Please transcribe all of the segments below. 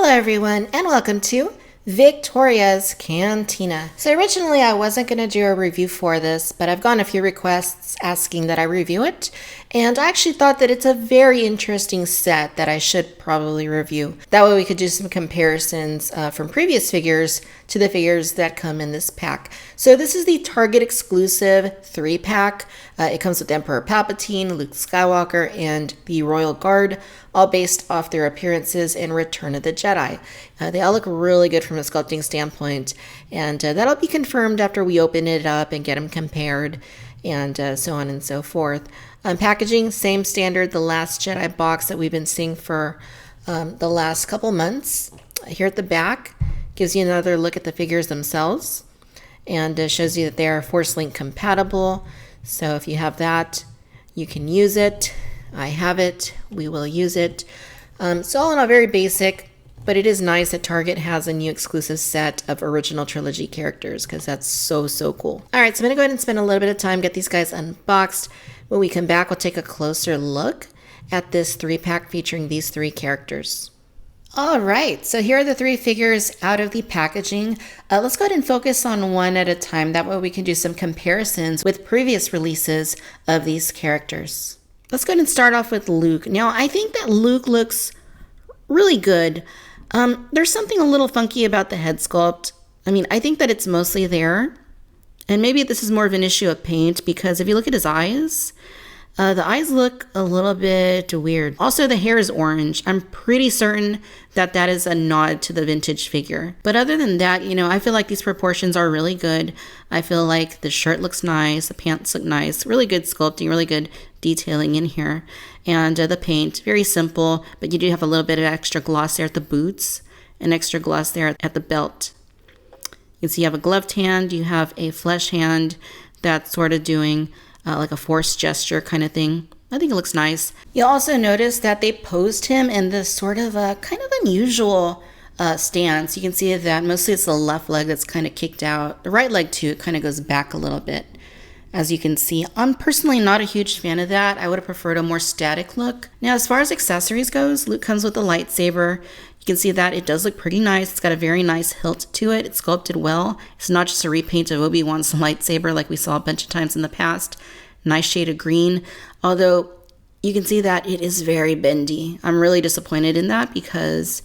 Hello everyone and welcome to Victoria's Cantina. So originally I wasn't going to do a review for this, but I've gotten a few requests asking that I review it, and I actually thought that it's a very interesting set that I should probably review. That way we could do some comparisons from previous figures to the figures that come in this pack. So this is the Target exclusive 3-pack. It comes with Emperor Palpatine, Luke Skywalker, and the Royal Guard, all based off their appearances in Return of the Jedi. They all look really good from a sculpting standpoint, and that'll be confirmed after we open it up and get them compared, and so on and so forth. Packaging, same standard, the Last Jedi box that we've been seeing for the last couple months. Here at the back, gives you another look at the figures themselves, and shows you that they are Force Link compatible. So if you have that, you can use it. I have it. We will use it. So all in all, very basic, but it is nice that Target has a new exclusive set of original trilogy characters because that's so cool. All right, so I'm going to go ahead and spend a little bit of time, get these guys unboxed. When we come back, we'll take a closer look at this 3-pack featuring these 3 characters. All right, so here are the 3 figures out of the packaging. Let's go ahead and focus on one at a time. That way we can do some comparisons with previous releases of these characters. Let's go ahead and start off with Luke. Now, I think that Luke looks really good. There's something a little funky about the head sculpt. I mean, I think that it's mostly there. And maybe this is more of an issue of paint because if you look at his eyes, the eyes look a little bit weird. Also, the hair is orange. I'm pretty certain that that is a nod to the vintage figure. But other than that, you know, I feel like these proportions are really good. I feel like the shirt looks nice. The pants look nice. Really good sculpting, really good detailing in here. And the paint, very simple, but you do have a little bit of extra gloss there at the boots and extra gloss there at the belt. You can see you have a gloved hand. You have a flesh hand that's sort of doing like a force gesture kind of thing. I think it looks nice. You'll also notice that they posed him in this sort of a kind of unusual stance. You can see that mostly it's the left leg that's kind of kicked out. The right leg too, it kind of goes back a little bit. As you can see, I'm personally not a huge fan of that. I would have preferred a more static look. Now, as far as accessories goes, Luke comes with a lightsaber. You can see that it does look pretty nice. It's got a very nice hilt to it. It's sculpted well. It's not just a repaint of Obi-Wan's lightsaber like we saw a bunch of times in the past. Nice shade of green. Although you can see that it is very bendy. I'm really disappointed in that because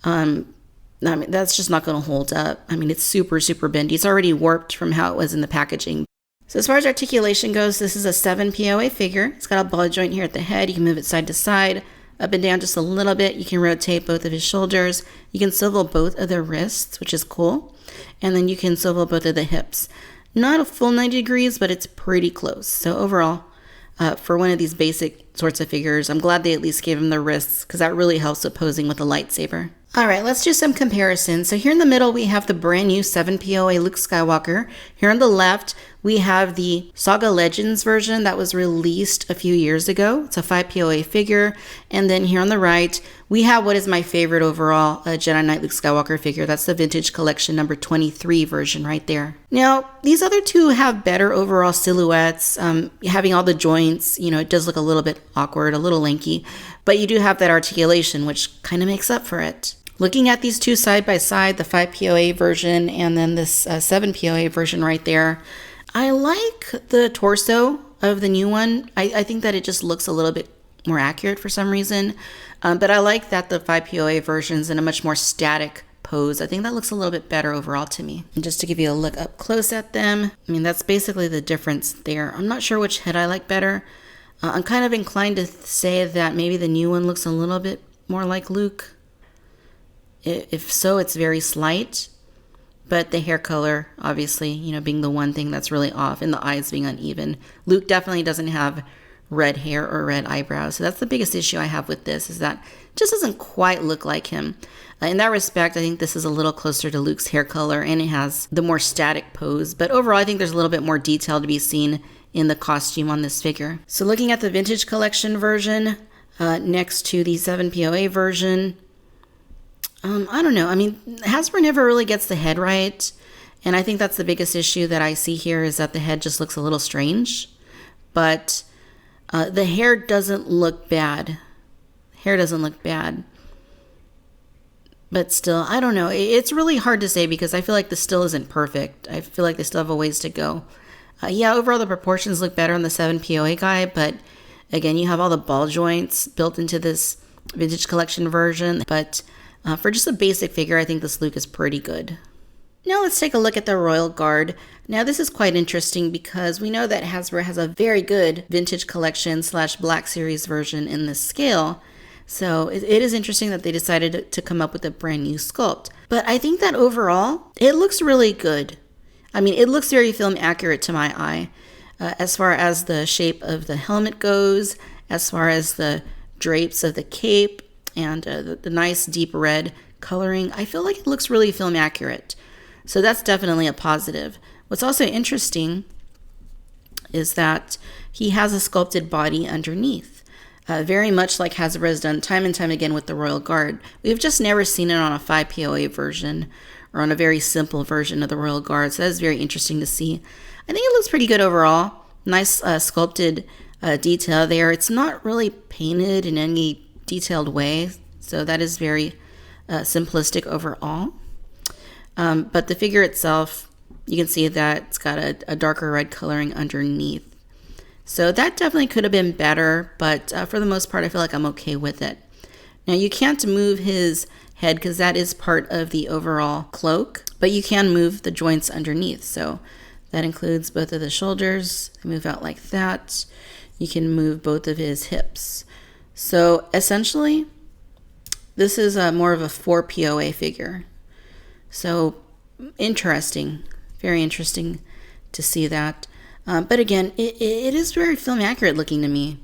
I mean, that's just not going to hold up. I mean, it's super bendy. It's already warped from how it was in the packaging. So as far as articulation goes, this is a 7 POA figure. It's got a ball joint here at the head. You can move it side to side, up and down just a little bit. You can rotate both of his shoulders. You can swivel both of the wrists, which is cool. And then you can swivel both of the hips. Not a full 90 degrees, but it's pretty close. So overall, for one of these basic sorts of figures, I'm glad they at least gave him the wrists because that really helps with posing with a lightsaber. All right, let's do some comparisons. So here in the middle, we have the brand new 7 POA Luke Skywalker. Here on the left, we have the Saga Legends version that was released a few years ago. It's a 5 POA figure. And then here on the right, we have what is my favorite overall Jedi Knight Luke Skywalker figure. That's the Vintage Collection number 23 version right there. Now, these other two have better overall silhouettes. Having all the joints, you know, it does look a little bit awkward, a little lanky. But you do have that articulation, which kind of makes up for it. Looking at these two side by side, the 5 POA version and then this 7 POA version right there, I like the torso of the new one. I think that it just looks a little bit more accurate for some reason. But I like that the 5 POA version's in a much more static pose. I think that looks a little bit better overall to me. And just to give you a look up close at them, I mean, that's basically the difference there. I'm not sure which head I like better. I'm kind of inclined to say that maybe the new one looks a little bit more like Luke. If so, it's very slight, but the hair color, obviously, you know, being the one thing that's really off and the eyes being uneven. Luke definitely doesn't have red hair or red eyebrows. So that's the biggest issue I have with this is that it just doesn't quite look like him. In that respect, I think this is a little closer to Luke's hair color and it has the more static pose. But overall, I think there's a little bit more detail to be seen in the costume on this figure. So looking at the Vintage Collection version next to the 7 POA version, I don't know. I mean, Hasbro never really gets the head right. And I think that's the biggest issue that I see here is that the head just looks a little strange. But the hair doesn't look bad. Hair doesn't look bad. But still, I don't know. It's really hard to say because I feel like this still isn't perfect. I feel like they still have a ways to go. Yeah, overall the proportions look better on the 7 POA guy, but again, you have all the ball joints built into this vintage collection version. But for just a basic figure, I think this Luke is pretty good. Now let's take a look at the Royal Guard. Now this is quite interesting because we know that Hasbro has a very good vintage collection / Black Series version in this scale. So it is interesting that they decided to come up with a brand new sculpt. But I think that overall, it looks really good. I mean, it looks very film accurate to my eye. As far as the shape of the helmet goes, as far as the drapes of the cape, and the nice deep red coloring, I feel like it looks really film accurate. So that's definitely a positive. What's also interesting is that he has a sculpted body underneath. Very much like Hasbro has done time and time again with the Royal Guard. We've just never seen it on a 5 POA version or on a very simple version of the Royal Guard. So that's very interesting to see. I think it looks pretty good overall. Nice sculpted detail there. It's not really painted in any detailed way. So that is very simplistic overall. But the figure itself, you can see that it's got a darker red coloring underneath. So that definitely could have been better, but for the most part, I feel like I'm okay with it. Now, you can't move his head because that is part of the overall cloak, but you can move the joints underneath. So that includes both of the shoulders. They move out like that. You can move both of his hips. So essentially, this is more of a 4 POA figure. So interesting, very interesting to see that. But again, it is very film accurate looking to me.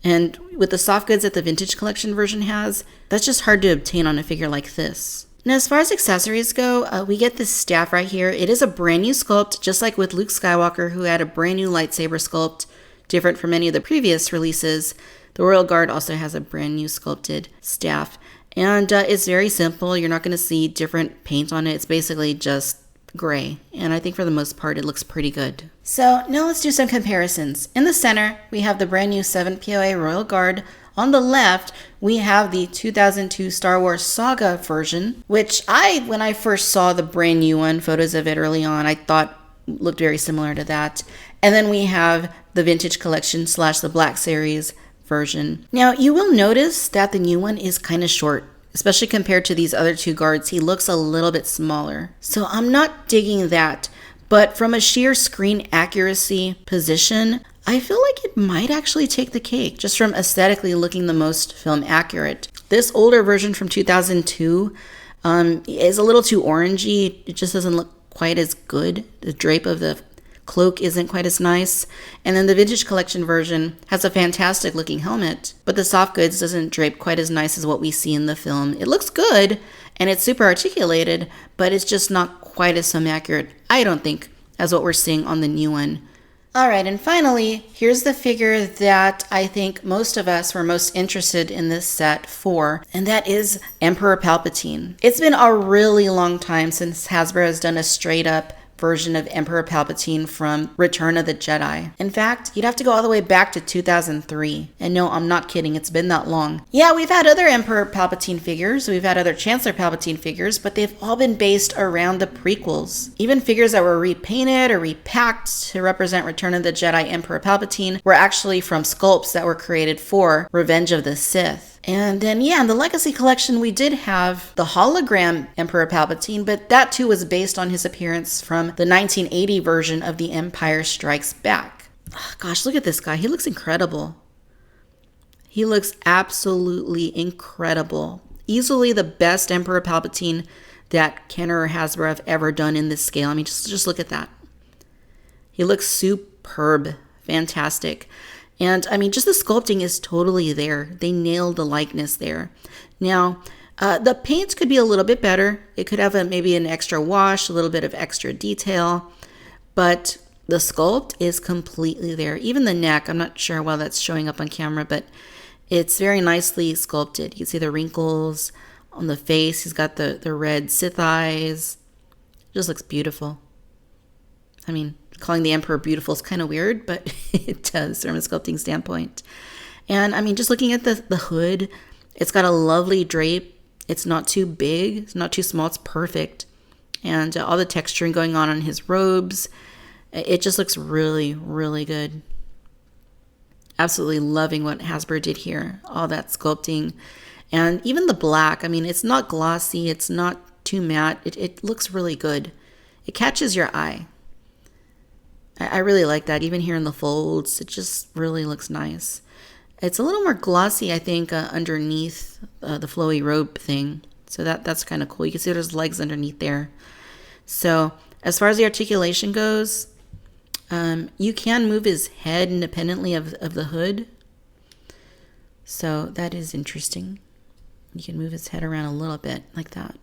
And with the soft goods that the vintage collection version has, that's just hard to obtain on a figure like this. Now, as far as accessories go, we get this staff right here. It is a brand new sculpt, just like with Luke Skywalker, who had a brand new lightsaber sculpt, different from any of the previous releases. The Royal Guard also has a brand new sculpted staff. And it's very simple. You're not going to see different paint on it. It's basically just gray. And I think for the most part, it looks pretty good. So now let's do some comparisons. In the center, we have the brand new 7 POA Royal Guard. On the left, we have the 2002 Star Wars Saga version, which when I first saw the brand new one, photos of it early on, I thought looked very similar to that. And then we have the vintage collection / the Black Series version. Now, you will notice that the new one is kind of short, especially compared to these other two guards. He looks a little bit smaller. So I'm not digging that. But from a sheer screen accuracy position, I feel like it might actually take the cake, just from aesthetically looking the most film accurate. This older version from 2002 is a little too orangey. It just doesn't look quite as good. The drape of the cloak isn't quite as nice. And then the vintage collection version has a fantastic looking helmet, but the soft goods doesn't drape quite as nice as what we see in the film. It looks good and it's super articulated, but it's just not quite as film accurate, I don't think, as what we're seeing on the new one. All right, and finally, here's the figure that I think most of us were most interested in this set for, and that is Emperor Palpatine. It's been a really long time since Hasbro has done a straight up version of Emperor Palpatine from Return of the Jedi. In fact, you'd have to go all the way back to 2003. And no, I'm not kidding, it's been that long. Yeah, we've had other Emperor Palpatine figures, we've had other Chancellor Palpatine figures, but they've all been based around the prequels. Even figures that were repainted or repacked to represent Return of the Jedi Emperor Palpatine were actually from sculpts that were created for Revenge of the Sith. And then, yeah, in the Legacy Collection, we did have the hologram Emperor Palpatine, but that too was based on his appearance from the 1980 version of The Empire Strikes Back. Oh, gosh, look at this guy. He looks incredible. He looks absolutely incredible. Easily the best Emperor Palpatine that Kenner or Hasbro have ever done in this scale. I mean, just look at that. He looks superb. Fantastic. And I mean, just the sculpting is totally there. They nailed the likeness there. Now, the paint could be a little bit better. It could have maybe an extra wash, a little bit of extra detail, but the sculpt is completely there. Even the neck, I'm not sure how that's showing up on camera, but it's very nicely sculpted. You can see the wrinkles on the face. He's got the red Sith eyes. It just looks beautiful. I mean, calling the Emperor beautiful is kind of weird, but it does from a sculpting standpoint. And I mean, just looking at the hood, it's got a lovely drape It's not too big, it's not too small, it's perfect. And all the texturing going on his robes, it just looks really, really good. Absolutely loving what Hasbro did here. All that sculpting. And even the black, I mean, it's not glossy, it's not too matte. It looks really good. It catches your eye. I really like that. Even here in the folds, it just really looks nice. It's a little more glossy, I think, underneath the flowy robe thing. So that's kind of cool. You can see there's legs underneath there. So as far as the articulation goes, you can move his head independently of the hood. So that is interesting. You can move his head around a little bit like that.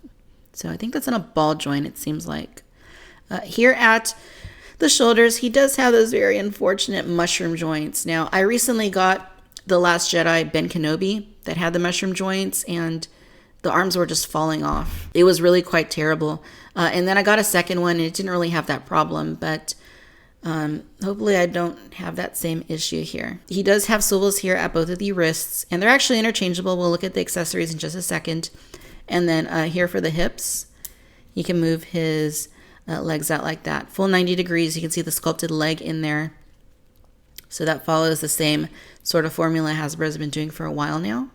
So I think that's on a ball joint, it seems like. Here at the shoulders, he does have those very unfortunate mushroom joints. Now, I recently got The Last Jedi Ben Kenobi that had the mushroom joints, and the arms were just falling off. It was really quite terrible. And then I got a second one, and it didn't really have that problem, but hopefully I don't have that same issue here. He does have swivels here at both of the wrists, and they're actually interchangeable. We'll look at the accessories in just a second. And then here for the hips, he can move his legs out like that. Full 90 degrees, you can see the sculpted leg in there. So that follows the same sort of formula Hasbro has been doing for a while now.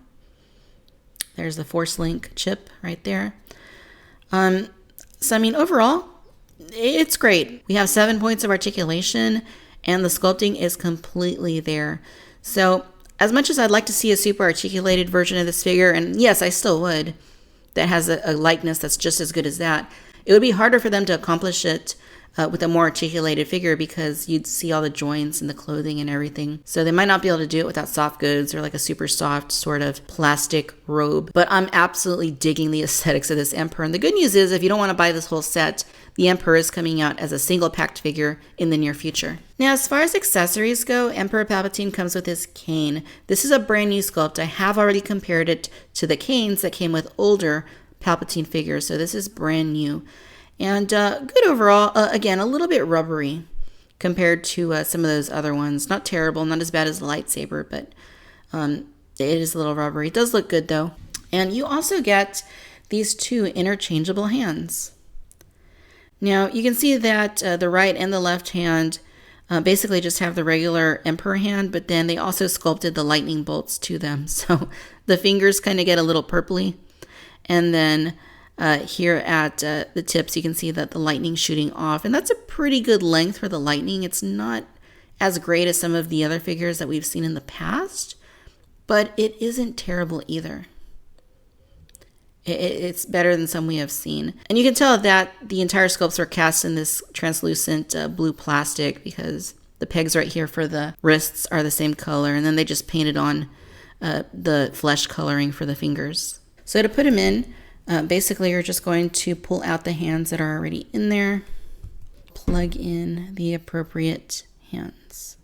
There's the Force Link chip right there. So I mean, overall, it's great. We have 7 points of articulation, and the sculpting is completely there. So as much as I'd like to see a super articulated version of this figure, and yes, I still would, that has a likeness that's just as good as that, it would be harder for them to accomplish it with a more articulated figure, because you'd see all the joints and the clothing and everything. So they might not be able to do it without soft goods or like a super soft sort of plastic robe. But I'm absolutely digging the aesthetics of this Emperor. And the good news is, if you don't want to buy this whole set, the Emperor is coming out as a single packed figure in the near future. Now, as far as accessories go, Emperor Palpatine comes with his cane. This is a brand new sculpt. I have already compared it to the canes that came with older Palpatine figures. So this is brand new. And good overall. Again, a little bit rubbery compared to some of those other ones. Not terrible, not as bad as the lightsaber, but it is a little rubbery. It does look good though. And you also get these two interchangeable hands. Now you can see that the right and the left hand basically just have the regular Emperor hand, but then they also sculpted the lightning bolts to them. So the fingers kind of get a little purpley. And then here at the tips, you can see that the lightning shooting off, and that's a pretty good length for the lightning. It's not as great as some of the other figures that we've seen in the past, but it isn't terrible either. It's better than some we have seen. And you can tell that the entire sculpts were cast in this translucent blue plastic, because the pegs right here for the wrists are the same color, and then they just painted on the flesh coloring for the fingers. So to put them in, basically you're just going to pull out the hands that are already in there, plug in the appropriate hands.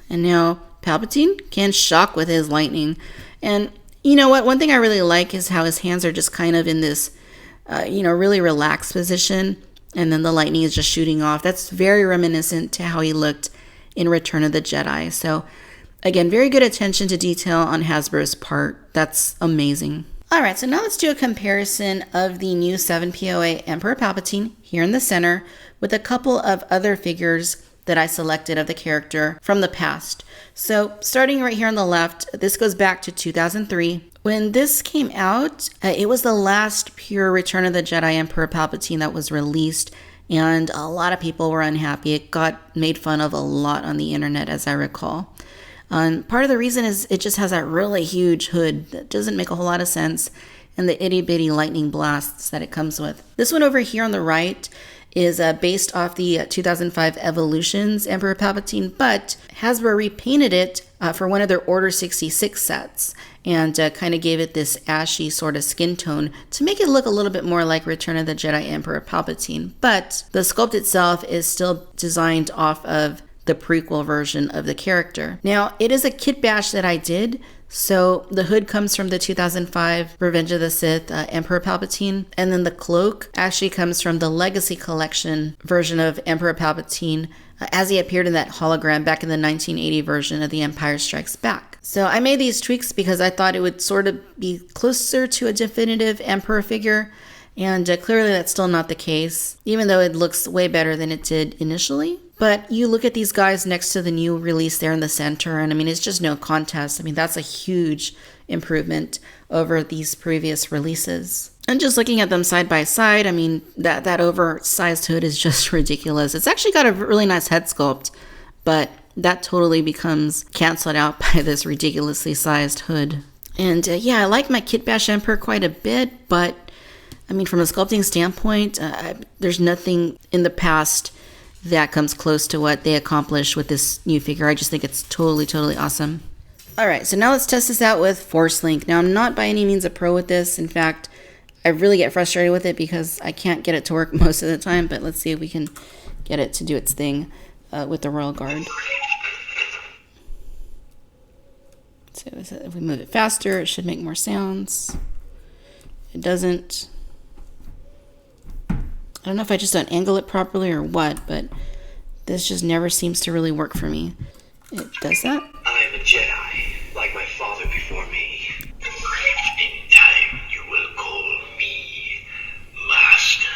And now Palpatine can shock with his lightning. And you know what? One thing I really like is how his hands are just kind of in this, really relaxed position. And then the lightning is just shooting off. That's very reminiscent to how he looked in Return of the Jedi. So again, very good attention to detail on Hasbro's part. That's amazing. All right, so now let's do a comparison of the new 7POA Emperor Palpatine here in the center with a couple of other figures that I selected of the character from the past. So starting right here on the left, this goes back to 2003. When this came out, it was the last pure Return of the Jedi Emperor Palpatine that was released, and a lot of people were unhappy. It got made fun of a lot on the internet, as I recall. Part of the reason is it just has that really huge hood that doesn't make a whole lot of sense, and the itty bitty lightning blasts that it comes with. This one over here on the right is based off the 2005 Evolutions Emperor Palpatine, but Hasbro repainted it for one of their Order 66 sets, and kind of gave it this ashy sort of skin tone to make it look a little bit more like Return of the Jedi Emperor Palpatine. But the sculpt itself is still designed off of the prequel version of the character. Now, it is a kit bash that I did, So the hood comes from the 2005 Revenge of the Sith Emperor Palpatine, and then the cloak actually comes from the Legacy Collection version of Emperor Palpatine as he appeared in that hologram back in the 1980 version of The Empire Strikes Back. So I made these tweaks because I thought it would sort of be closer to a definitive Emperor figure, and clearly that's still not the case, even though it looks way better than it did initially. But you look at these guys next to the new release there in the center, and I mean, it's just no contest. I mean, that's a huge improvement over these previous releases. And just looking at them side by side, I mean, that oversized hood is just ridiculous. It's actually got a really nice head sculpt, but that totally becomes canceled out by this ridiculously sized hood. And yeah, I like my Kit Bash Emperor quite a bit, but I mean, from a sculpting standpoint, there's nothing in the past that comes close to what they accomplished with this new figure. I just think it's totally, totally awesome. All right, so now let's test this out with Force Link. Now, I'm not by any means a pro with this. In fact, I really get frustrated with it because I can't get it to work most of the time, but let's see if we can get it to do its thing with the Royal Guard. So if we move it faster, it should make more sounds. It doesn't. I don't know if I just don't angle it properly or what, but this just never seems to really work for me. It does that. I am a Jedi, like my father before me. In time, you will call me Master.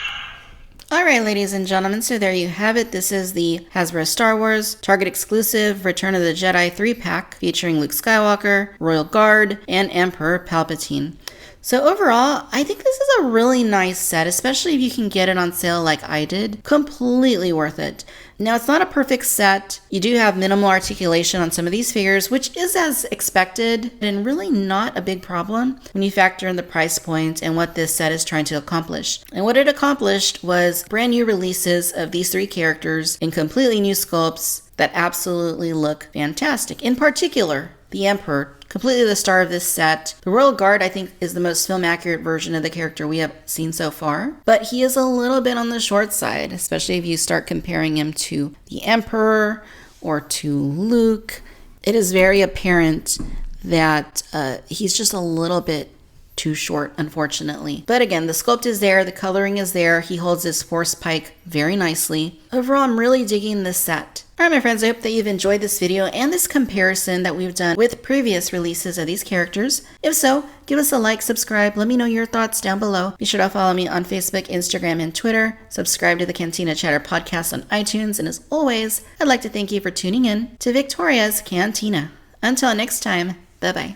Alright, ladies and gentlemen, so there you have it. This is the Hasbro Star Wars Target exclusive Return of the Jedi 3-pack featuring Luke Skywalker, Royal Guard, and Emperor Palpatine. So overall, I think this is a really nice set, especially if you can get it on sale like I did. Completely worth it. Now, it's not a perfect set. You do have minimal articulation on some of these figures, which is as expected and really not a big problem when you factor in the price point and what this set is trying to accomplish. And what it accomplished was brand new releases of these three characters in completely new sculpts that absolutely look fantastic. In particular, the Emperor, completely the star of this set. The Royal Guard, I think, is the most film-accurate version of the character we have seen so far. But he is a little bit on the short side, especially if you start comparing him to the Emperor or to Luke. It is very apparent that he's just a little bit too short, unfortunately. But again, the sculpt is there, the coloring is there. He holds his force pike very nicely. Overall, I'm really digging this set. Alright, my friends, I hope that you've enjoyed this video and this comparison that we've done with previous releases of these characters. If so, give us a like, subscribe, let me know your thoughts down below. Be sure to follow me on Facebook, Instagram, and Twitter. Subscribe to the Cantina Chatter podcast on iTunes. And as always, I'd like to thank you for tuning in to Victoria's Cantina. Until next time, bye-bye.